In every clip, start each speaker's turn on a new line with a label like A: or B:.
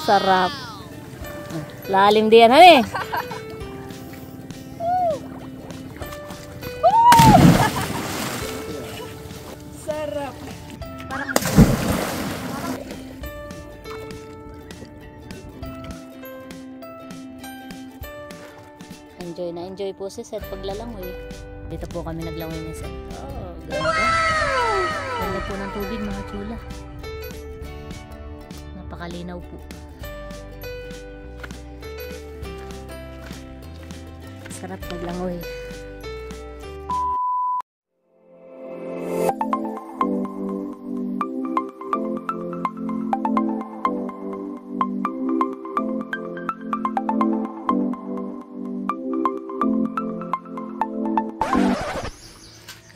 A: Sarap. Lalim diyan, hani.
B: Sarap. Parang
A: enjoy na enjoy po si Seth paglalangoy. Dito po kami naglangoy ni Seth. Oh, ganda. Ganda po ng tubig mga chula. Napakalinaw po. Sarap maglangoy.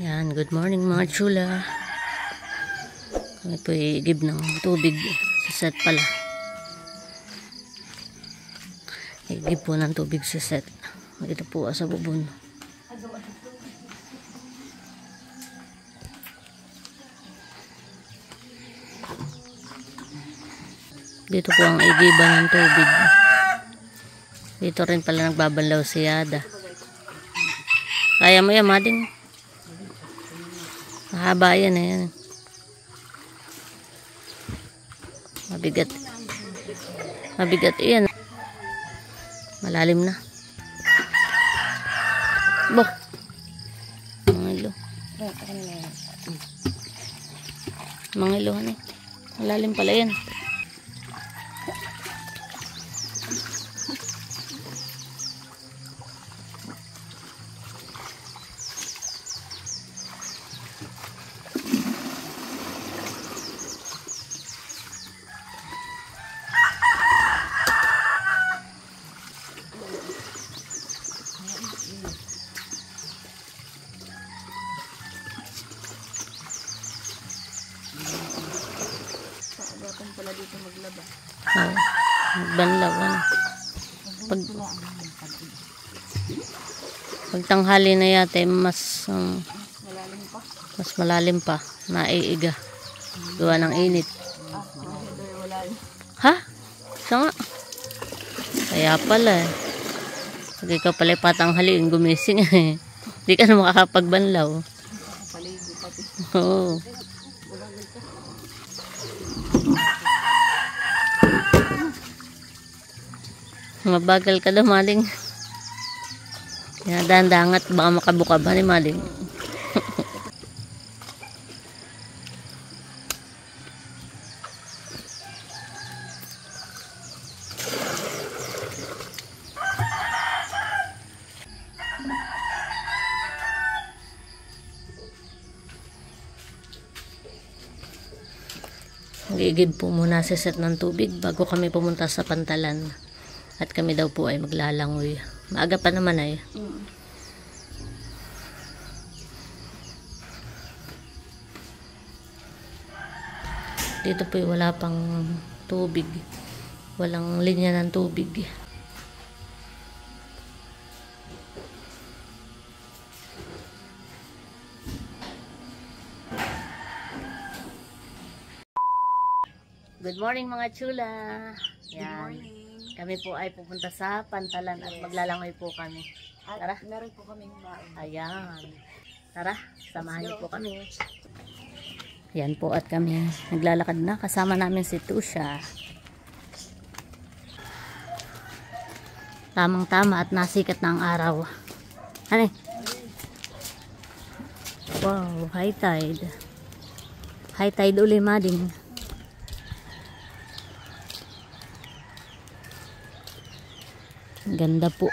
A: Yan, good morning mga chula. Kami po i-give ng tubig sa Seth pala. I-give po ng tubig sa Seth. Dito po sa bubon. Dito po ang igiba ng tubig. Dito rin pala nagbabanlaw si Yada. Kaya mo yan, mading. Mahaba yan eh. Mabigat. Mabigat yan. Malalim na. Bok. Mangilo. Mangilo eh. Malalim pala yan.
B: pala dito maglaba.
A: Oh, magbanlawan. Pag tanghali na yata mas
B: malalim pa.
A: Mas malalim pa. Naiiga. Gawa ng init. Ha? Siya nga. Kaya pala eh. Pag ikaw pala patanghaliin, gumising eh. Hindi ka na makakapagbanlaw.
B: Paligo pati.
A: Oo. Mabagal ka daw, Maling. Dahan-dahan at baka makabuka ba ni Maling? Gigib po muna si Seth ng tubig bago kami pumunta sa pantalan. At kami daw po ay maglalangoy. Maaga pa naman ay. Dito po wala pang tubig. Walang linya ng tubig. Good morning mga chula. Yan.
B: Good morning.
A: Kami po ay pupunta sa pantalan at maglalangoy po kami. Tara.
B: At meron po kaming baon.
A: Ayan. Tara, samahan niyo po kami. Yan po at kami naglalakad na. Kasama namin si Tusha. Tamang-tama at nasikat na ang araw. Ano? Wow, high tide. High tide uli, Mading. Ganda po.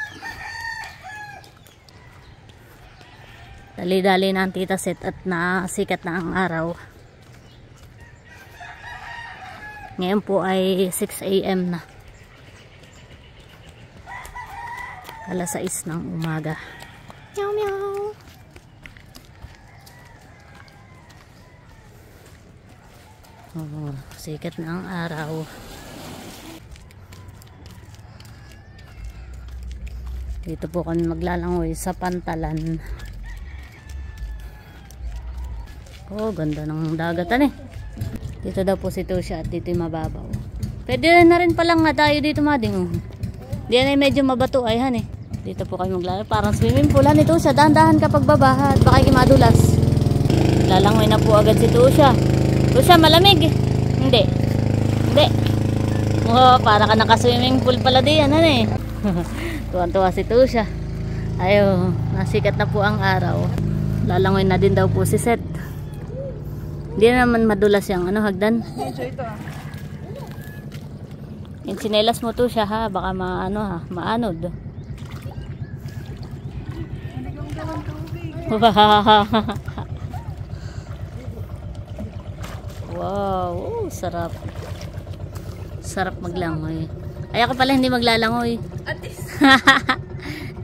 A: Dali-dali na ang tita Seth at nasikat na ang araw. Ngayon po ay 6 AM na. Alas 6 ng umaga. Meow meow. Oh, sikat na ang araw. Dito po kami maglalangoy sa pantalan. Oh, ganda ng dagatan eh. Dito daw po si Tusha at dito yung mababaw. Pwede na rin palang nga tayo dito, mading. Oh. Diyan ay medyo mabato ay han eh. Dito po kayo maglalaro. Parang swimming pool. Ito siya. Dahan-dahan kapag babaha. Baka madulas. Lalangoy na po agad si Tusha. Tusha, malamig. Hindi. Hindi. Oh, para ka naka-swimming pool pala diyan. Ano eh. Tuwan-tuwa si Tusha. Ayo, nasikat na po ang araw. Lalangoy na din daw po si Seth. Hindi naman madulas yung hagdan.
B: Medyo ito ah.
A: Yung sinelas mo to siya ha, baka maanod. Wow, sarap. Sarap maglangoy. Ay ako pala hindi maglalangoy.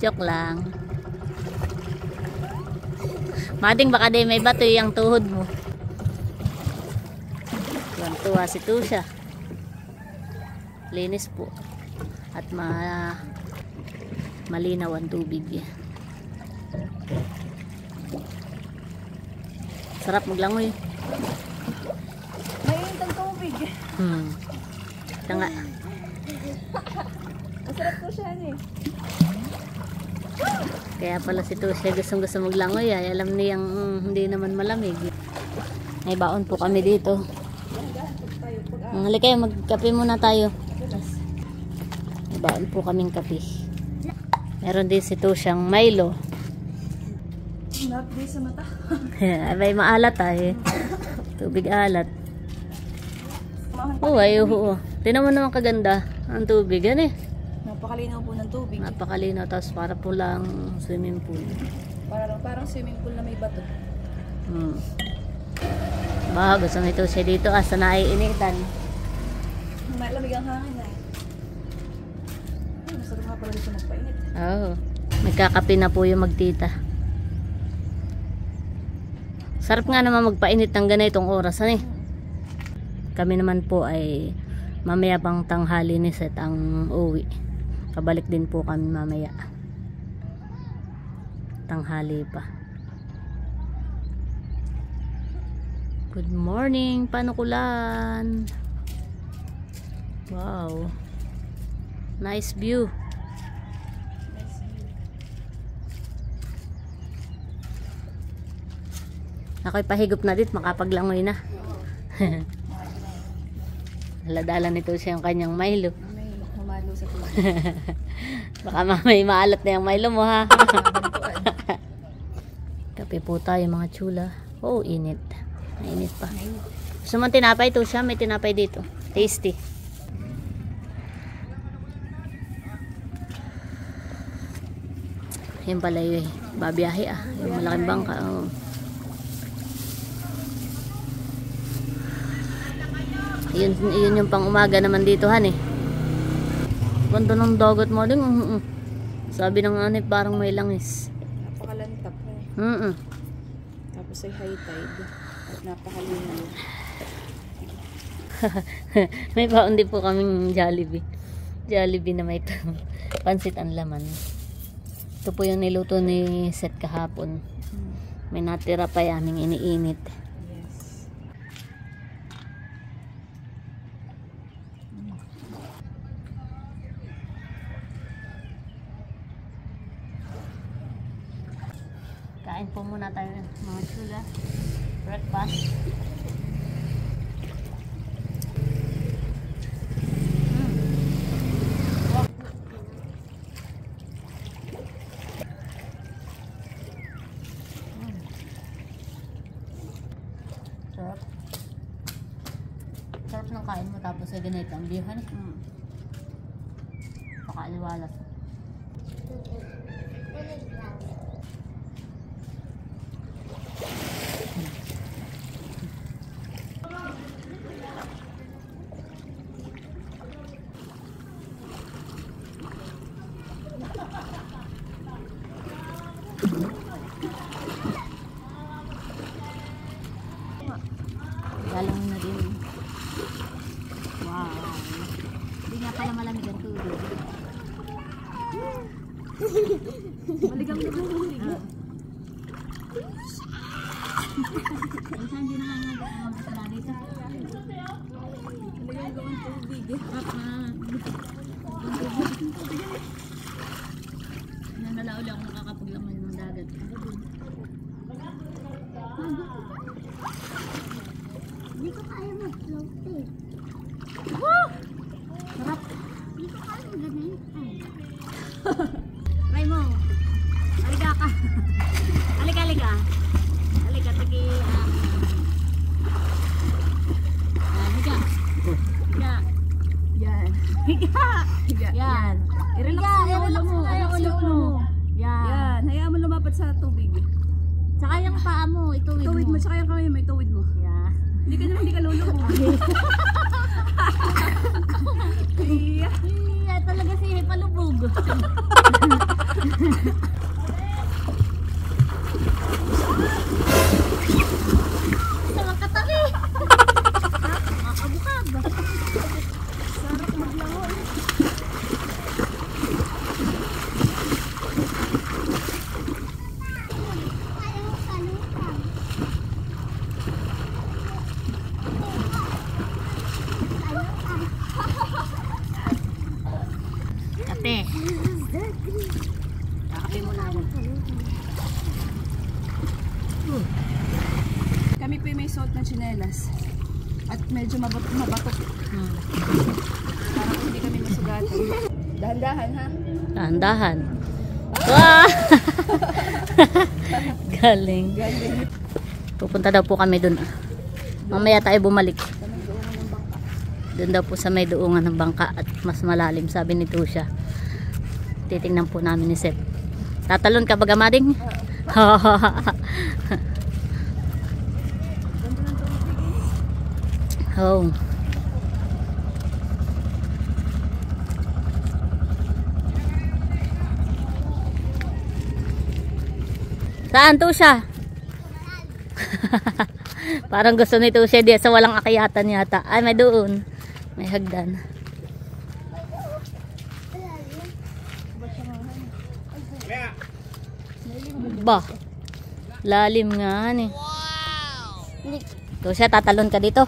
A: Joke lang. Mading baka di may bato yung tuhod mo. Tuwa si Tusha. Linis po at malinaw ang tubig. Sarap maglangoy.
B: Mainit ang tubig.
A: Ito nga.
B: Masarap po siya eh.
A: Kaya pala si Tusha gusto maglangoy ay alam niyang hindi naman malamig. May baon po kami dito. Halika kayo, magkape muna tayo. May baon po kaming kape. Meron din si Tushang Milo.
B: Not di sa mata.
A: Abay maalat ay. Tubig alat. Oo, ay oo. Tingnan mo naman kaganda ang tubig. Yan eh.
B: Napakalinaw po ng tubig.
A: Napakalinaw. Tapos para po lang swimming pool.
B: Parang swimming pool na may bato.
A: Gusto nito siya dito sa naiinitan.
B: Malamig ang hangin eh. Masarap nga pala dito magpainit.
A: Oo. Nagkakape na po yung magtita. Sarap nga naman magpainit ng ganitong oras. Kami naman po ay mamaya pang tanghali ni Seth ang uwi. Kabalik din po kami mamaya. Tanghali pa. Good morning, Panukulan. Wow. Nice view. Ako'y pahigop na dit, makapaglangoy na. Dala-dala nito siya yung kanyang Milo.
B: May humalo sa tubig.
A: Baka may maalat na yung Milo mo ha. Kape po tayo mga chula. Oh, init. Mainit pa. Gusto mo tinapay to siya? May tinapay dito. Tasty. Yan pala yun eh. Babiyahe ah. Yung malaking bangka. Oh. Yun yung pang umaga naman dito han eh. Ganda ng dagat mo din. Sabi ng anip parang may langis.
B: Napakalantap
A: eh.
B: Tapos ay high tide. At napakalinaw.
A: May baon din po kaming Jollibee. Jollibee na may pansit ang laman. Ito po yung niluto ni Seth kahapon. May natira pa aming iniinit.
B: Yes.
A: Kain po muna tayo mga chula. Breakfast. Sarap. Sarap ng kain mo tapos ay ganito ang bihan. Pakaliwalas. Galang na din. Wow. Hindi nga pala malamig ang tubig.
B: Maligam na tubig.
A: Minsan hindi na nga ang mga kasala dito.
B: Maligam Nagawang tubig.
A: Nanalauli ako nakakapaglaman ng dagat.
C: Hindi ko kaya mag-float eh.
A: Woo! Sarap.
C: Hindi ko kaya mag-ganyan.
A: Try mo. Halika ka. Halika, halika. Halika, tagi. Halika. Halika.
B: Yan.
A: Higa.
B: Higa.
A: Yan.
B: I-relax
A: Higa,
B: mo yung ulo mo.
A: i-relax mo yung ulo mo. Yan.
B: Yan. Hayaan mo lumapat sa tubig.
A: Tsaka yung paa mo, ituwid
B: Tuwid mo.
A: mo.
B: Tsaka yung kamay mo. Ituwid mo.
A: Yan.
B: Hindi ka lulubog. Iya.
A: Iya, talaga si Palubog. Salang katabi. Makabukab.
B: Sarap maglangoy.
C: Kaya mo kalutang.
A: Ate. Kakape mo na ako.
B: Kami po yung may suot na tsinelas. At medyo mabatok. Parang hindi kami masugatan. Dahan-dahan ha.
A: Dahan-dahan. Wow! Galing.
B: Galing.
A: Pupunta daw po kami dun. Mamaya tayo bumalik.
B: Kami doon ng bangka.
A: Doon daw po sa may duungan ng bangka at mas malalim, sabi ni Tusha. Titingnan po namin ni Seth. Tatalon ka ba, Gamading? Oh. Saan, Tusha? Parang gusto ni Tusha di sa walang akyatan yata. Ay, may doon. May hagdan. Ba, lalim nga ni. Tusha, tatalon ka dito.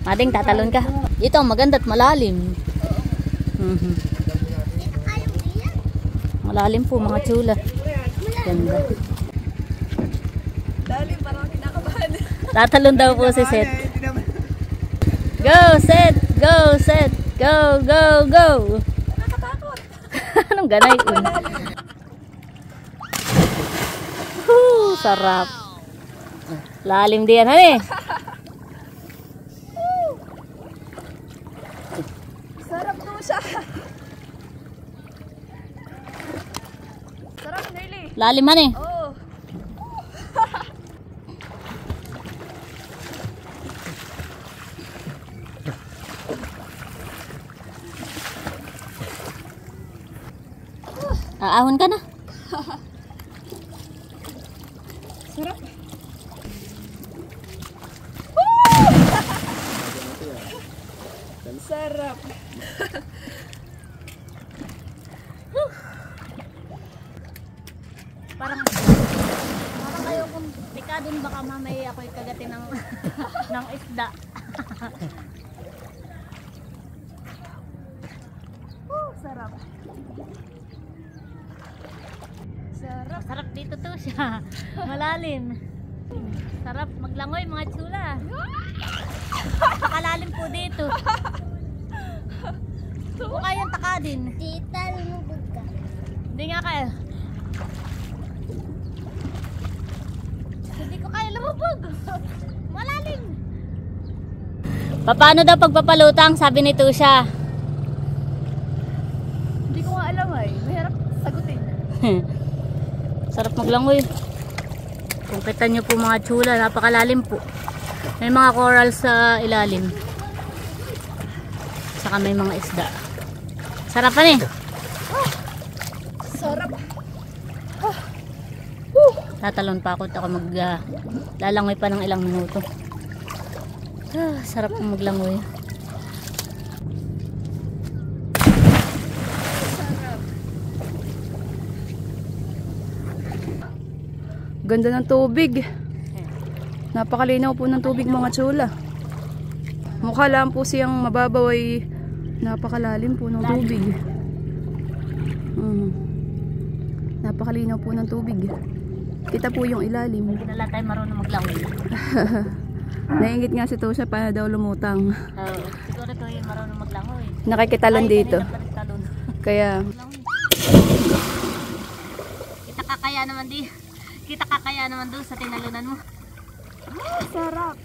A: Mading, tatalon ka. Dito, maganda't malalim. Malalim po mga chula. Ganda.
B: Dali, parang kinakabahan.
A: Tatalon daw po si Seth. Go, Seth! Go, Seth! Go, go, go!
B: Nakakatakot.
A: Anong ganay? Sarap. Lalim diyan, hani?
B: Sarap to siya. Sarap, Nelly.
A: Lalim man eh.
B: Oh.
A: Aahon ka na.
B: Sarap. Sarap.
A: Parang kayo kung tikadon baka mamaya ako'y kagatin ng ng isda.
B: Sarap. Sarap.
A: Sarap dito to siya. Malalim. Sarap maglangoy mga chula. Napakalalim po dito. Kung kayang takadin.
C: Tita, lumubog ka.
A: Hindi nga kaya. Hindi ko kaya lumubog. Malalim. Paano daw pagpapalutang? Sabi ni Tusha.
B: Hindi ko nga alam ay. Mahirap sagutin.
A: Sarap maglangoy. Kung kita nyo po mga chula, napakalalim po. May mga coral sa ilalim. Saka may mga isda. Sarapan eh.
B: Sarap.
A: Tatalon pa ako at ako lalangoy pa ng ilang minuto. Sarap pong maglangoy.
B: Ganda ng tubig. Napakalinaw po ng tubig mga chula. Mukha lang po siyang mababaw ay napakalalim po ng tubig. Napakalinaw po ng tubig. Kita po yung ilalim.
A: Hindi na lang tayo marunong maglangoy.
B: Naingit nga si Tosha pa daw lumutang.
A: Siguro ito yung marunong maglangoy.
B: Nakikita lang dito. Kaya
A: Kita kakaya naman doon sa tinalunan mo.
B: sarap.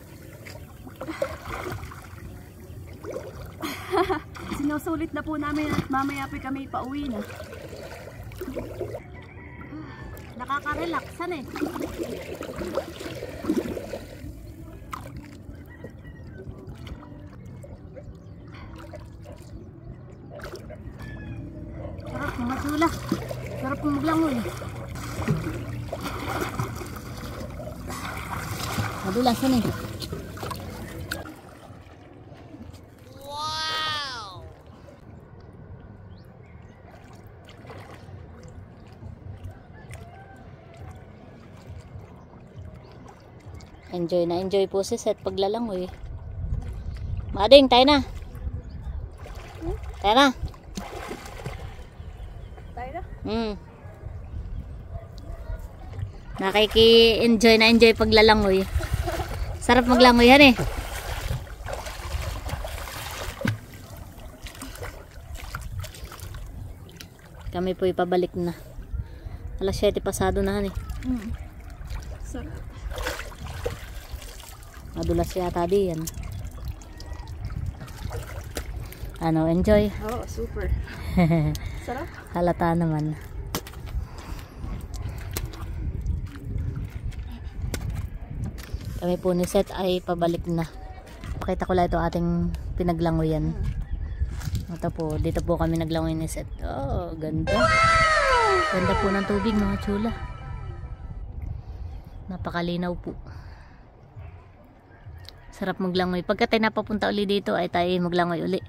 B: Sinusulit na po namin at mamaya po kami pauwi na.
A: Nakaka-relaxan eh. Sarap mga chula. Sarap mong maglangoy. Madulasan eh. Enjoy po si Seth paglalangoy. Mading, tayo na. Tayo na.
B: Tayo na.
A: Nakiki-enjoy paglalangoy. Sarap maglangoy yan eh. Kami po ipabalik na. Alas 7 pasado na eh.
B: Sarap.
A: Madulas yata di yan. Ano, enjoy?
B: Oo, super. Sarap.
A: Halata naman. Kami po ni Seth ay pabalik na. Pakita ko lang ito ating pinaglangoyan. Ito po, dito po kami naglangoy ni Seth. Oh, ganda. Ganda po ng tubig mga chula. Napakalinaw po. Sarap maglangoy. Pagka tayo napapunta uli dito ay tayo maglangoy uli.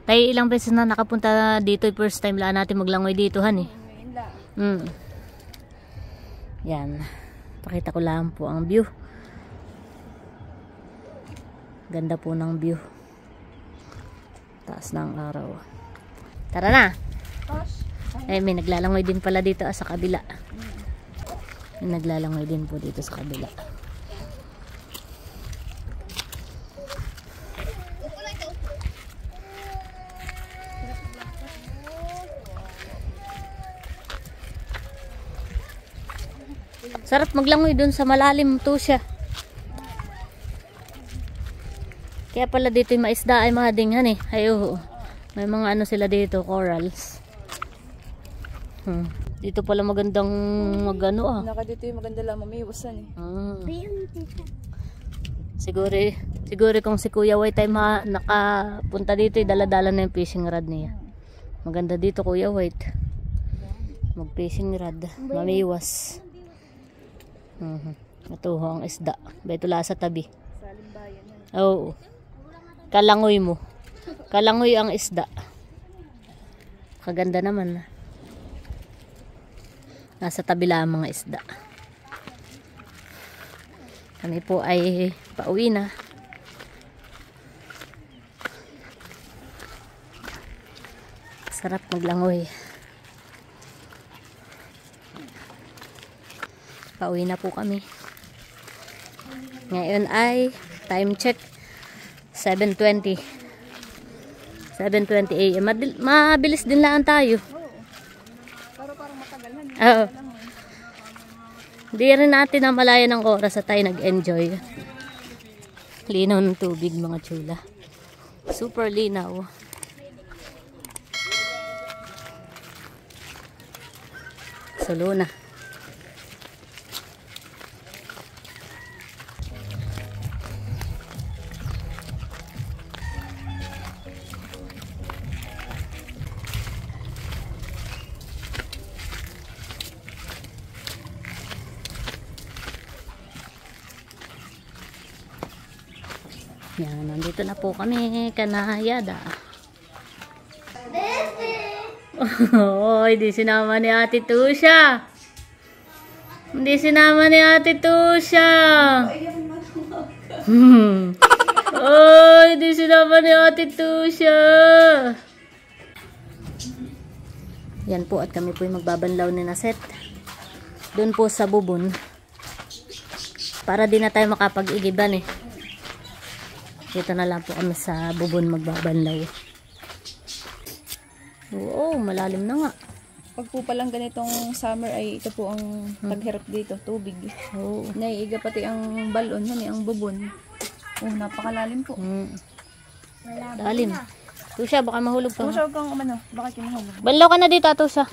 A: Tayo ilang beses na nakapunta dito. First time lang natin maglangoy dito han eh. Yan. Pakita ko lang po ang view. Ganda po ng view. Taas ng araw. Tara na. Ay, may naglalangoy din pala dito sa kabila. May naglalangoy din po dito sa kabila. Sarap maglangoy dun sa malalim to siya. Kaya pala dito yung maisda ay mahadinghan eh. Ay may mga ano sila dito, corals. Dito pala magandang magano ah.
B: Naka dito yung maganda lang mamiwasan eh.
A: Siguro kung si Kuya White ay nakapunta dito, dala-dala na yung fishing rod niya. Maganda dito Kuya White. Mag fishing rod, mamiwas. Ito ang isda. Ito la sa tabi.
B: Salimbayan yan.
A: Oo. Kalangoy mo. Kalangoy ang isda. Kaganda naman. Nasa tabi lang ang mga isda. Kami po ay pauwi na. Sarap maglangoy. Pauwi na po kami. Ngayon ay time check 7:20 AM. Mabilis din lang tayo.
B: Pero parang matagal na.
A: Oo. Hindi rin natin namalayan ng oras at tayo nag-enjoy. Linaw ng tubig mga chula. Super linaw. Solo na. Yan, nandito na po kami kanahayada. Oh, hindi sinama ni Ate Tusha. Hindi sinama ni Ate Tusha. Ay, di sinama ni Ate Tusha. Yan po, at kami po yung magbabanlaw ni Naset. Doon po sa bubon. Para di na tayo makapag-igiban eh. Dito na lang po kami sa bubon magbabanlaw. Oo, malalim na nga.
B: Pag po palang ganitong summer ay ito po ang paghirap dito, tubig.
A: Oo.
B: Naiiga pati ang balon, ang bubon. Oh, napakalalim po.
A: Lalim. Tusha, baka mahulog ka.
B: Tusha, huwag kang baka kinahulog.
A: Banlaw ka na dito, Tusha.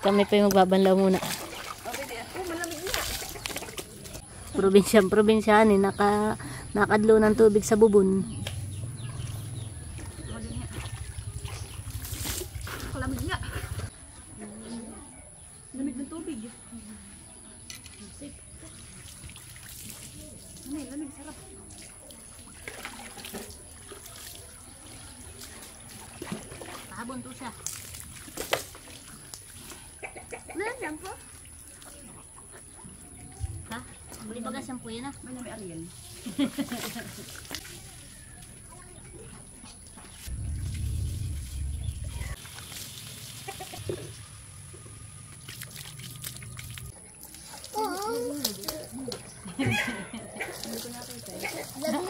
A: Kami pa yung magbabanlaw muna. Probinsyang-probinsyaan eh, nakadlo ng tubig sa bubon.
B: Lamig nga. Lamig ng tubig. Lamig, sarap.
A: Pahabon to siya.
B: Wala yan po.
A: Ha? Buli baga shampoo yan ah.
B: May nabi Ariel.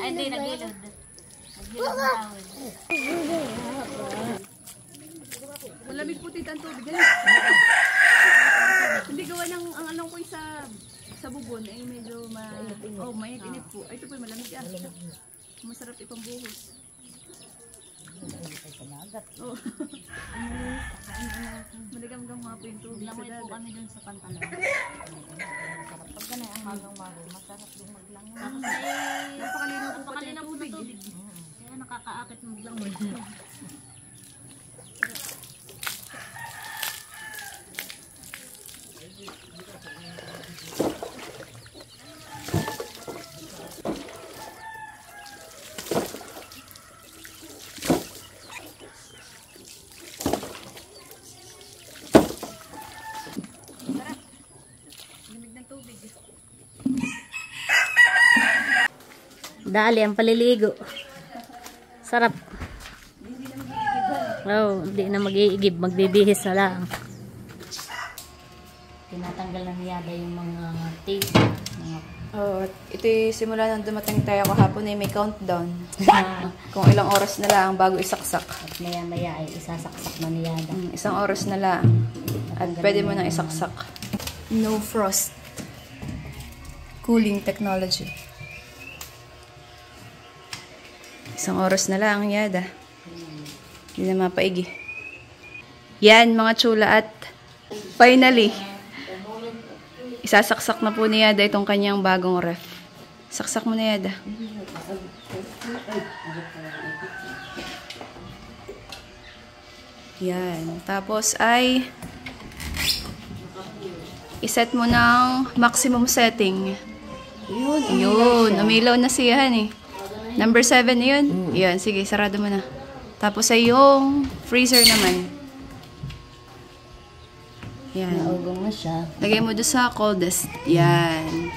A: Ay, di, nagilod. Nagilod ng tawid.
B: Malamig po tita ang tubig. Hindi gawa ng, ang alam ko sa bubon ay medyo mainit po. Ay, ito po malamig ah. Masarap itong buhos. Oh. Maligam-gam nga po yung tubig sa
A: Langoy po
B: dagat.
A: kami dun sa pantalan. Pag ganay ang magang-mago, masarap yung maglangoy. Tapos
B: Napakalinaw po pati
A: napakalinaw
B: ang
A: po ng
B: tubig.
A: tubig. Kaya nakakaakit maglangoy.
B: Lamig ng tubig.
A: Dali ang paliligo. Sarap. Oh, hindi na mag-iigib, magbibihis na lang. Tinatanggal na niyada yung mga tape.
B: Oh, ito simula nang dumating tayo kahapon ay may countdown. Kung ilang oras na lang bago isaksak.
A: At maya-maya ay isasaksak na niyada.
B: Isang oras na lang. At pwede mo nang isaksak. No frost. Cooling technology. Isang oras na lang, yada. Hindi na mapaigi. Yan, mga chula. At finally, isasaksak na po ni Yada itong kanyang bagong ref. Saksak mo na, Yada. Yan. Tapos ay iset mo ng maximum setting. Yun. Umilaw na siya eh. Number 7 yun. Yan. Sige, sarado mo na. Tapos ay yung freezer naman. Yan.
A: Naugong na siya.
B: Lagay mo doon sa coldest. Yan.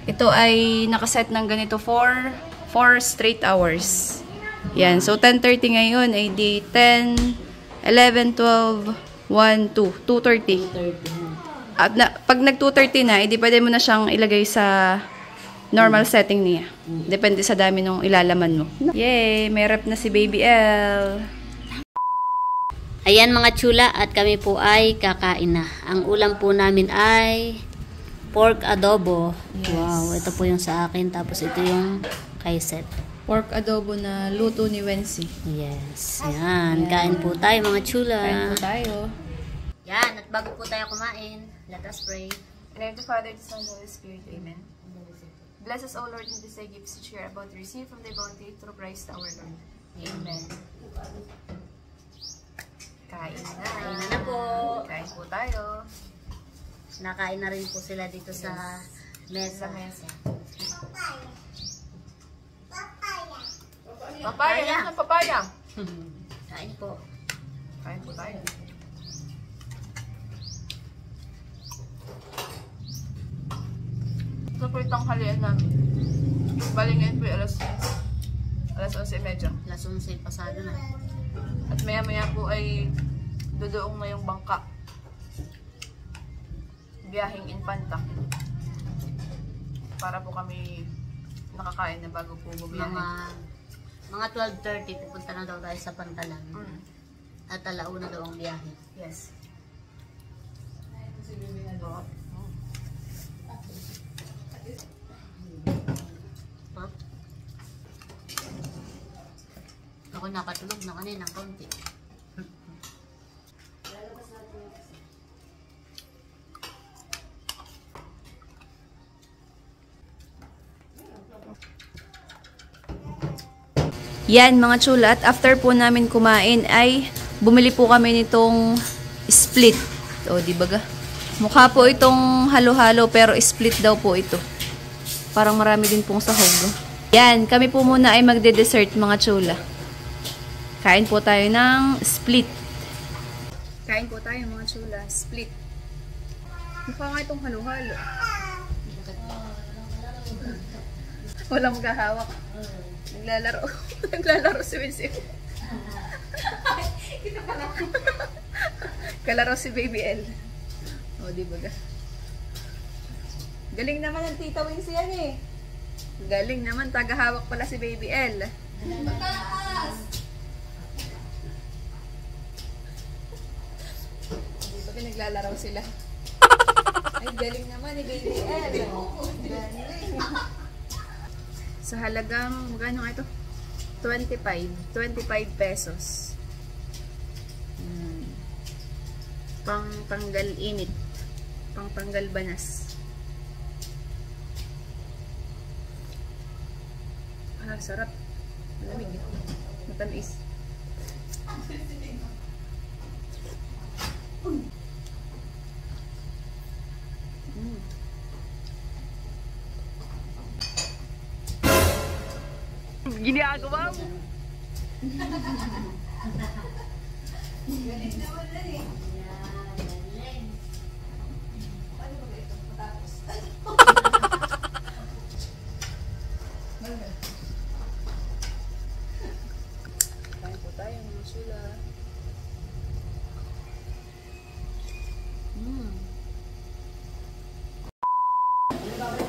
B: Ito ay nakaset ng ganito for 4 straight hours. Yan. So, 10:30 ngayon ay di 10, 11, 12, 1, 2. 2:30. At pag nag 2:30 na, edi pwede mo na siyang ilagay sa normal setting niya. Depende sa dami nung ilalaman mo. Yay! May rep na si Baby L.
A: Ayan mga chula, at kami po ay kakain na. Ang ulam po namin ay pork adobo.
B: Yes.
A: Wow, ito po yung sa akin. Tapos ito yung kay Seth.
B: Pork adobo na luto ni Wency.
A: Yes. Yan. Kain po tayo mga chula.
B: Kain po tayo.
A: Yan. At bago po tayo kumain, let us pray.
B: In the name of the Father, the Son, and the Holy Spirit. Amen. Bless us, O Lord, in this day gifts which we are about to receive from thy bounty through Christ our Lord. Amen. Kain na.
A: Kain na po.
B: Kain po tayo.
A: Nakain na rin po sila dito sa mesa.
B: Papaya. Yan ang papaya.
A: Kain po.
B: Kain po tayo. Ito po yung tanghalian namin. Bali ngayon po yung alas 11:30.
A: Alas 11 pasado na.
B: At maya maya po ay dodoong na yung bangka. Biyaheng Infanta. Para po kami nakakain na bago po bumiyahe.
A: Mga 12:30 pupunta na daw tayo sa Pantalan. At alauna daw ang biyahe.
B: Yes.
A: Ako nakatulog na kanina ng konti.
B: Yan mga chula, at after po namin kumain ay bumili po kami nitong split. O, di ba ga? Mukha po itong halo-halo pero split daw po ito. Parang marami din pong sahog. Yan, kami po muna ay magde-dessert mga chula. Kain po tayo ng split. Kain po tayo mga chula, split. Mukha nga itong halo-halo. Walang maghahawak. Naglalaro. Naglalaro si Winsip. Kita pala. Kalaro si Baby L. O, di ba ga? Galing naman ang tita Winsip yan eh. Galing naman. Tagahawak pala si Baby L. Di ba naglalaro sila? Ay, galing naman ni Baby L. Galing. Sa halagang, magkano nga ito? 25 pesos. Pang tanggal init. Pang tanggal banas. Ah, sarap. Malamig. Matamis. Ginagawa mo. Kain po tayo mga sula.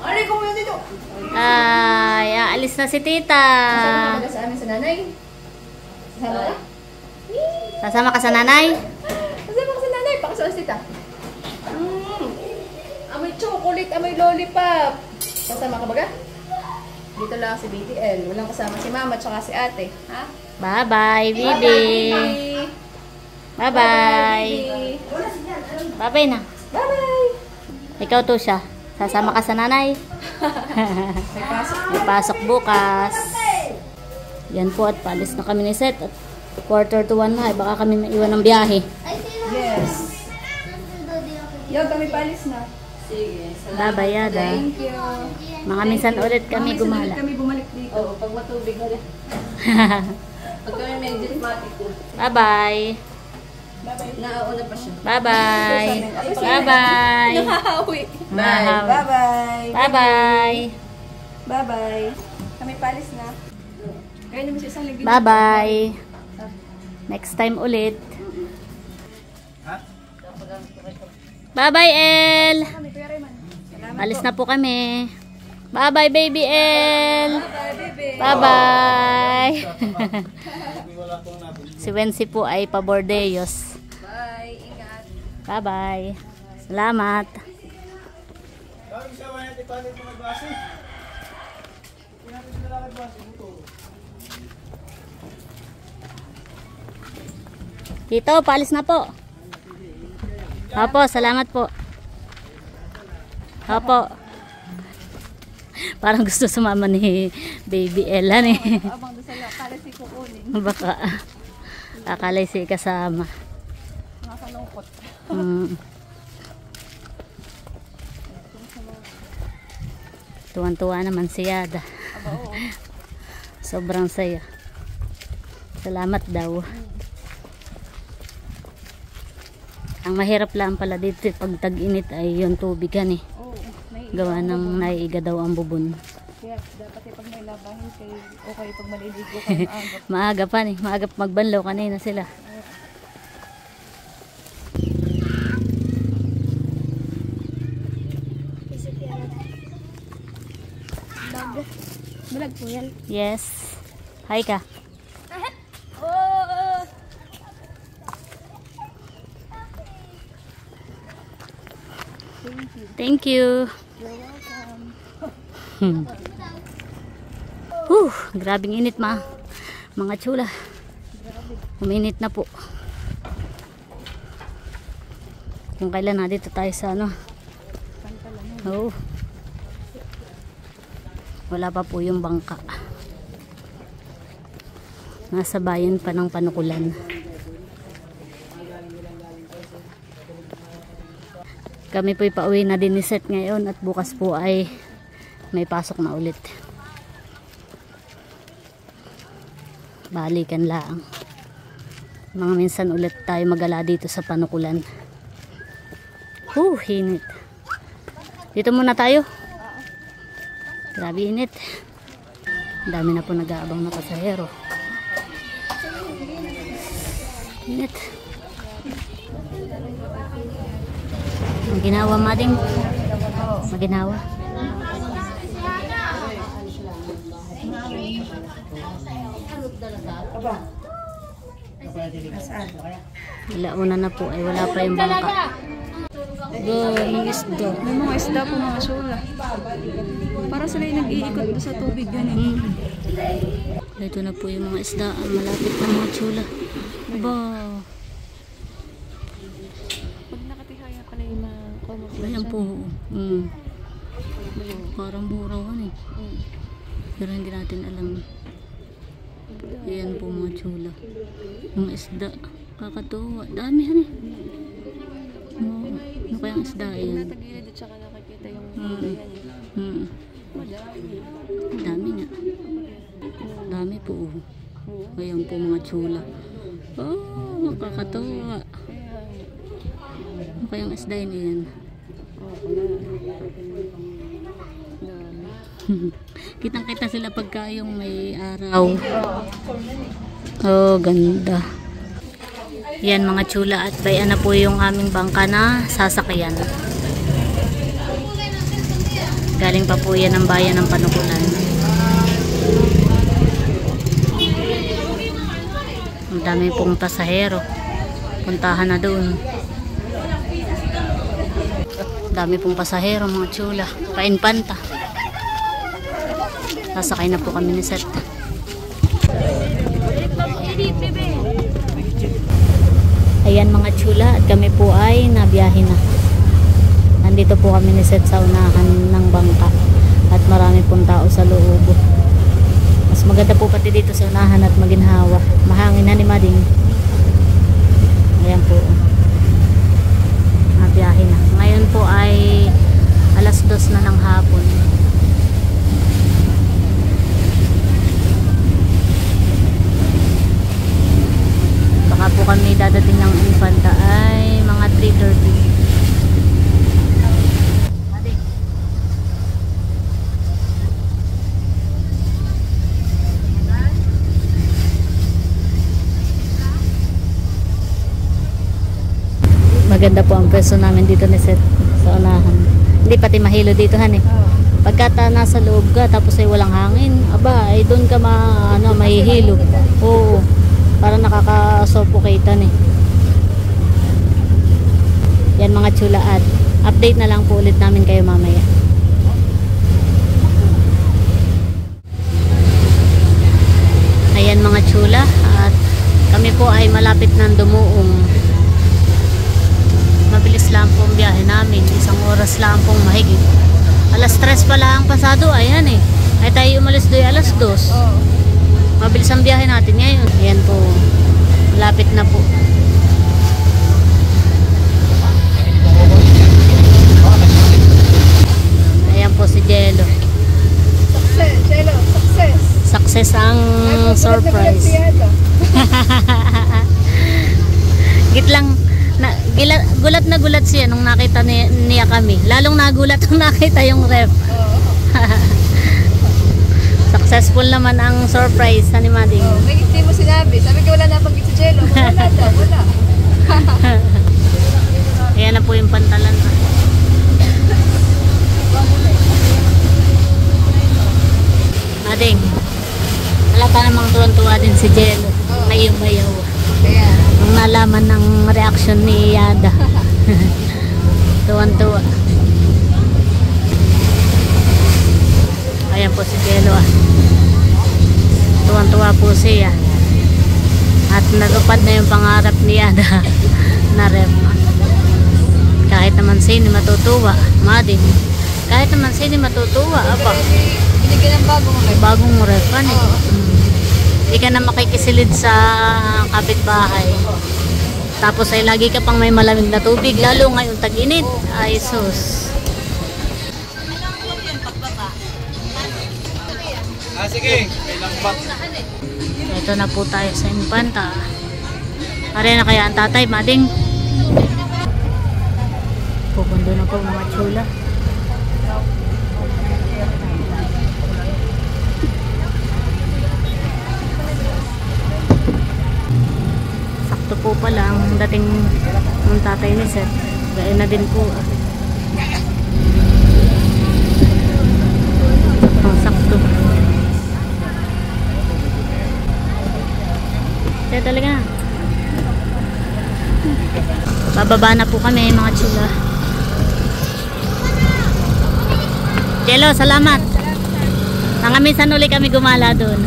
B: Aray, kumuha dito!
A: Ay, aalis na si tita.
B: Kasama ka sa amin sa nanay? Kasama ka?
A: Kasama ka sa nanay?
B: Kasama ka sa nanay? Pakasama si tita. Amoy chocolate, amoy lollipop. Kasama ka baga? Dito lang si BTL. Walang kasama si mama at si ate. Ha?
A: Bye-bye, Bibi. Bye-bye. Bye-bye na.
B: Bye-bye!
A: Ikaw to siya. Sasama ka sa nanay.
B: May pasok.
A: May pasok bukas. Yan po at paalis na kami ni Seth. At 1:45 na. Baka kami maiwan ng biyahe.
B: Yes. Yo, kami palis na. Sige.
A: Bye-bye, Yada.
B: Thank you.
A: Mga minsan ulit kami gumala.
B: Kami bumalik dito. Oo, pag matubig ulit. Pag kami medyo matik.
A: Bye-bye.
B: Bye-bye. Naauna pa siya.
A: Bye-bye. Bye-bye.
B: Nakahawi.
A: Bye.
B: Bye-bye.
A: Bye-bye.
B: Bye-bye. Kami palis na. Kaya naman siya isang lagi.
A: Bye-bye. Next time ulit. Bye-bye, El.
B: Kami, Kuya Raymond. Salamat.
A: Alis na po kami. Bye-bye, baby El.
B: Bye, baby.
A: Bye-bye. Si Wensi po ay pabordeos.
B: Bye. Ingat.
A: Bye-bye. Salamat. Tito, paalis na po. Opo, salamat po. Opo. Parang gusto sumama ni Baby Ella ni.
B: Abang doon sa kalasi kukunin.
A: Baka akalay si kasama.
B: Nakakalungkot.
A: Tuwan-tuwa naman si Yada.
B: Aba, oo.
A: Sobrang saya. Salamat daw. Ang mahirap lang pala dito pag tag-init ay yung tubigan eh.
B: Oo, may
A: Gawa ng naiiga daw ang bubon.
B: Kaya dapat pag may labahin kayo, okay pag maliligo kayo maaga.
A: Maaga pa ni, maaga pa magbanlaw kanina sila.
C: Bulag po yan.
A: Yes. Hi ka. Thank you.
B: You're welcome.
A: Grabing init mga chula. Uminit na po. Kung kailan na dito tayo sa ano. Oh. Wala pa po yung bangka. Nasa bayan pa ng Panukulan. Kami po'y pauwi na din ni Seth ngayon at bukas po ay may pasok na ulit. Balikan lang. Mga minsan ulit tayo magala dito sa Panukulan. Hinit. Dito muna tayo. Grabe init. Ang dami na po nag-aabang na pasahero. Init. Maginawa mading. Maginawa. Ilauna na po ay wala pa yung bangka. Mga isda.
B: May mga isda po mga chula. Para sila yung nag-iikot doon sa tubig ganun.
A: Ito na po yung mga isda. Malapit na mga chula. Ba.
B: Pag nakatihaya pala yung mga komos.
A: Ayan po. Parang burawan eh. Pero hindi natin alam. Ayan po mga chula. Mga isda. Kakatuwa. Dami yan eh. Ano kayang isda yan?
B: Natagilid at saka nakikita yung yan eh.
A: Dami nga. Dami po. Ayan po mga chula. Kakatuwa. Ano kayang isda yan? Kitang kita sila pagka yung may araw. Ganda. Yan mga chula at bayan na po yung aming bangka na sasakyan. Galing pa po yan ng bayan ng Panukulan. Ang dami pong pasahero. Puntahan na doon. Dami pong pasahero mga chula. Painpanta. Sasakay na po kami ni Seth. Ayan mga chula at kami po ay nabiyahe na. Nandito po kami ni Seth sa unahan ng bangka at marami pong tao sa loob. Mas maganda po pati dito sa unahan at maginhawa. Mahangin na ni Mading. Ayan po. Nabiyahe na. Ngayon po ay alas 2 na ng hapon. Baka po kami dadating ng Infanta ay mga 3:30. Maganda po ang pwesto namin dito ni Seth sa unahan. Hindi pati mahilo dito han eh. Pagka nasa loob ka tapos ay walang hangin, aba ay doon ka mahihilo. Oo. Para nakaka-suffocatean eh. Yan mga chula at update na lang po ulit namin kayo mamaya. Ayan mga chula at kami po ay malapit ng Dumuong. Mabilis lang po ang biyahe namin. 1 oras lang pong mahigit. Alas 3 pala ang pasado. Ayan eh. Ay tayo umalis doon alas 2. Mabilis ang biyahe natin ngayon. Ayan po. Malapit na po. Ayan po si Jello.
B: Success, Jello, success.
A: Success ang surprise. gulat na gulat siya nung nakita niya kami. Lalong nagulat nung nakita yung ref. Successful naman ang surprise ni Mading.
B: May hindi mo sinabi. Sabi ko wala na pag si Jello. Wala daw, wala.
A: Ayan na po yung pantalan. Mading, halata namang tuwan-tuwa din si Jello. Mayaw-mayaw.
B: Kaya.
A: Nung nalaman ng reaction ni Yada. Tuwan-tuwa. Ayan po si Jello ah. Tuwan-tuwa po siya. At natupad na yung pangarap ni Yada na ref. Kahit naman sino matutuwa, Mading. Kahit naman sino matutuwa, apa.
B: Binigyan ng
A: Bagong ref, ano? Hindi ka na makikisilid sa kapitbahay. Tapos ay lagi ka pang may malamig na tubig, lalo ngayong tag-init. Ay sus.
D: Sige, ilang box.
A: Ito na po tayo sa Infanta. Are na kaya ang tatay, Mading? Pupundo na po mga chula. Sakto po pala ang dating ng tatay ni Seth. Gaya na din po. Sakto. Kaya talaga. Bababa na po kami mga chula. Jello, salamat. Nangamisan uli kami gumala doon.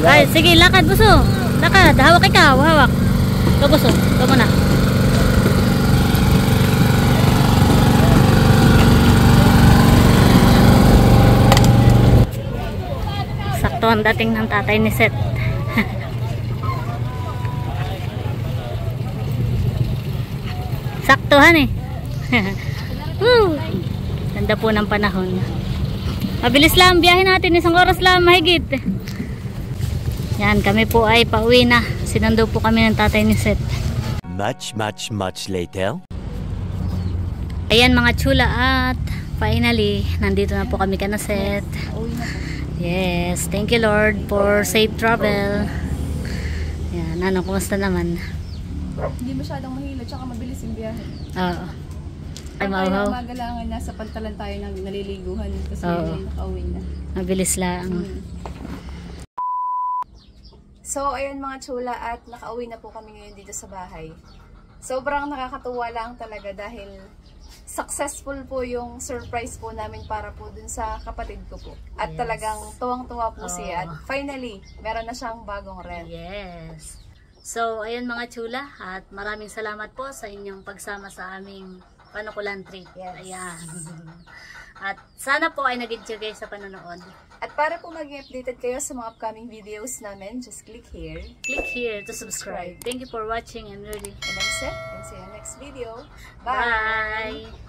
A: Ay, sige, lakad buso. Lakad, hawak ikaw, hawak. Ito buso, ito muna. Sakto ang dating ng tatay ni Seth. Saktuhan eh. Woo! Ganda po ng panahon. Mabilis lang, biyahe natin. Isang oras lang, mahigit. Yan, kami po ay pauwi na. Sinando po kami ng tatay ni Seth.
D: Much later.
A: Ayan mga chula at finally, nandito na po kami kana Seth. Yes, thank you Lord for safe travel. Yan, ano, kumusta naman?
B: Hindi masyadong mahilo, tsaka mabilis yung biyahe.
A: Oo. Ay,
B: Tayo
A: mauhaw.
B: magalangan, nasa pantalan tayo ng naliliguhan kasi
A: Oo.
B: nakauwi na.
A: Mabilis lang.
B: So, ayan mga chula at nakauwi na po kami ngayon dito sa bahay. Sobrang nakakatuwa lang talaga dahil successful po yung surprise po namin para po dun sa kapatid ko po. At
A: Yes.
B: talagang tuwang-tuwa po siya. At finally, meron na siyang bagong ref.
A: Yes. So, ayun mga chula at maraming salamat po sa inyong pagsama sa aming panukulan trip.
B: Yes.
A: Ayan. At sana po ay nag-enjoy kayo sa panonood.
B: At para po maging updated kayo sa mga upcoming videos namin, just click here.
A: Click here to subscribe. Thank you for watching and really.
B: And I'm Seth, and see you next video.
A: Bye!